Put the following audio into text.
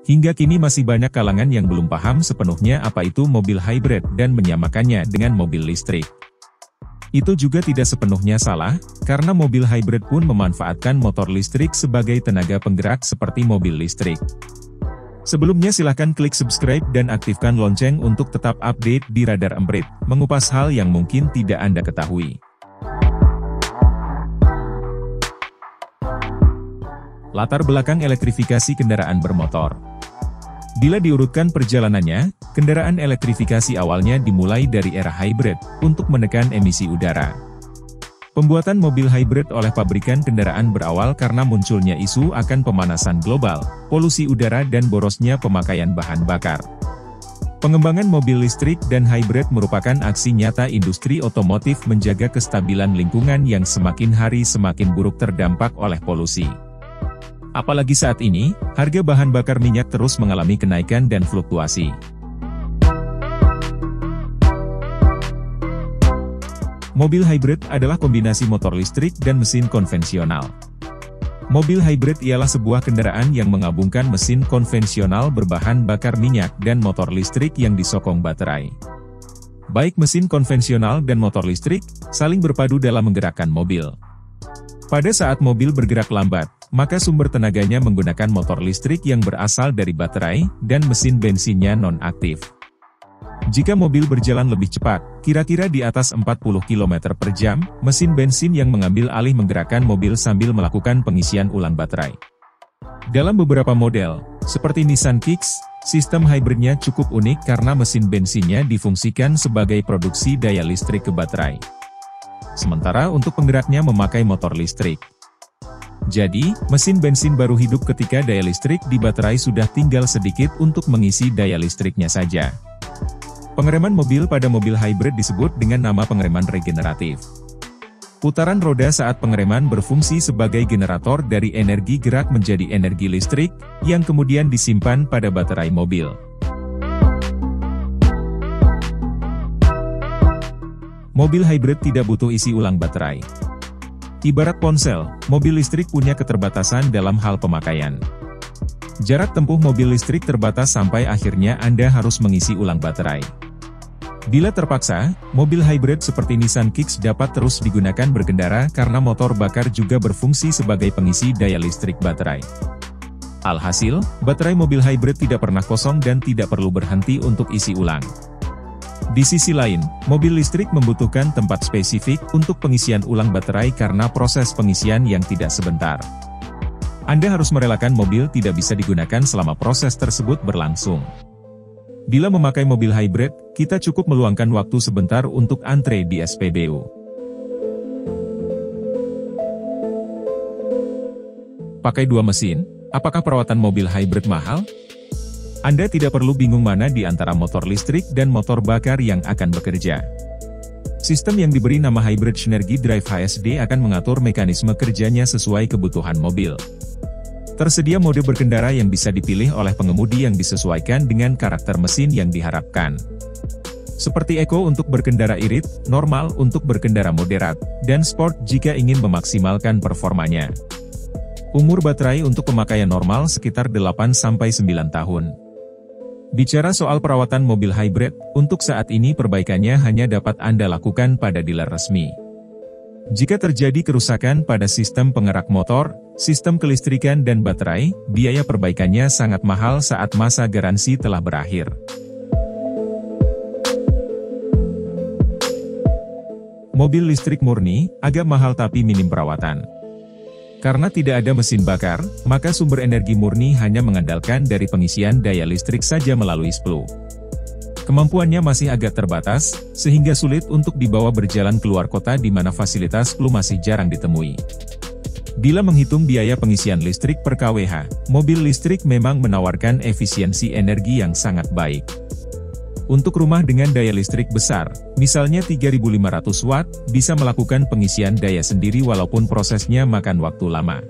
Hingga kini masih banyak kalangan yang belum paham sepenuhnya apa itu mobil hybrid dan menyamakannya dengan mobil listrik. Itu juga tidak sepenuhnya salah, karena mobil hybrid pun memanfaatkan motor listrik sebagai tenaga penggerak seperti mobil listrik. Sebelumnya silahkan klik subscribe dan aktifkan lonceng untuk tetap update di Radar Emprit, mengupas hal yang mungkin tidak Anda ketahui. Latar belakang elektrifikasi kendaraan bermotor. Bila diurutkan perjalanannya, kendaraan elektrifikasi awalnya dimulai dari era hybrid, untuk menekan emisi udara. Pembuatan mobil hybrid oleh pabrikan kendaraan berawal karena munculnya isu akan pemanasan global, polusi udara dan borosnya pemakaian bahan bakar. Pengembangan mobil listrik dan hybrid merupakan aksi nyata industri otomotif menjaga kestabilan lingkungan yang semakin hari semakin buruk terdampak oleh polusi. Apalagi saat ini, harga bahan bakar minyak terus mengalami kenaikan dan fluktuasi. Mobil hybrid adalah kombinasi motor listrik dan mesin konvensional. Mobil hybrid ialah sebuah kendaraan yang menggabungkan mesin konvensional berbahan bakar minyak dan motor listrik yang disokong baterai. Baik mesin konvensional dan motor listrik, saling berpadu dalam menggerakkan mobil. Pada saat mobil bergerak lambat, maka sumber tenaganya menggunakan motor listrik yang berasal dari baterai, dan mesin bensinnya non-aktif. Jika mobil berjalan lebih cepat, kira-kira di atas 40 km per jam, mesin bensin yang mengambil alih menggerakkan mobil sambil melakukan pengisian ulang baterai. Dalam beberapa model, seperti Nissan Kicks, sistem hybridnya cukup unik karena mesin bensinnya difungsikan sebagai produksi daya listrik ke baterai. Sementara untuk penggeraknya memakai motor listrik. Jadi, mesin bensin baru hidup ketika daya listrik di baterai sudah tinggal sedikit untuk mengisi daya listriknya saja. Pengereman mobil pada mobil hybrid disebut dengan nama pengereman regeneratif. Putaran roda saat pengereman berfungsi sebagai generator dari energi gerak menjadi energi listrik, yang kemudian disimpan pada baterai mobil. Mobil hybrid tidak butuh isi ulang baterai. Ibarat ponsel, mobil listrik punya keterbatasan dalam hal pemakaian. Jarak tempuh mobil listrik terbatas sampai akhirnya Anda harus mengisi ulang baterai. Bila terpaksa, mobil hybrid seperti Nissan Kicks dapat terus digunakan berkendara karena motor bakar juga berfungsi sebagai pengisi daya listrik baterai. Alhasil, baterai mobil hybrid tidak pernah kosong dan tidak perlu berhenti untuk isi ulang. Di sisi lain, mobil listrik membutuhkan tempat spesifik untuk pengisian ulang baterai karena proses pengisian yang tidak sebentar. Anda harus merelakan mobil tidak bisa digunakan selama proses tersebut berlangsung. Bila memakai mobil hybrid, kita cukup meluangkan waktu sebentar untuk antre di SPBU. Pakai dua mesin, apakah perawatan mobil hybrid mahal? Anda tidak perlu bingung mana di antara motor listrik dan motor bakar yang akan bekerja. Sistem yang diberi nama Hybrid Synergy Drive HSD akan mengatur mekanisme kerjanya sesuai kebutuhan mobil. Tersedia mode berkendara yang bisa dipilih oleh pengemudi yang disesuaikan dengan karakter mesin yang diharapkan. Seperti Eco untuk berkendara irit, normal untuk berkendara moderat, dan sport jika ingin memaksimalkan performanya. Umur baterai untuk pemakaian normal sekitar 8-9 tahun. Bicara soal perawatan mobil hybrid, untuk saat ini perbaikannya hanya dapat Anda lakukan pada dealer resmi. Jika terjadi kerusakan pada sistem penggerak motor, sistem kelistrikan dan baterai, biaya perbaikannya sangat mahal saat masa garansi telah berakhir. Mobil listrik murni, agak mahal tapi minim perawatan. Karena tidak ada mesin bakar, maka sumber energi murni hanya mengandalkan dari pengisian daya listrik saja melalui splu. Kemampuannya masih agak terbatas, sehingga sulit untuk dibawa berjalan keluar kota di mana fasilitas splu masih jarang ditemui. Bila menghitung biaya pengisian listrik per kWh, mobil listrik memang menawarkan efisiensi energi yang sangat baik. Untuk rumah dengan daya listrik besar, misalnya 3.500 watt, bisa melakukan pengisian daya sendiri walaupun prosesnya makan waktu lama.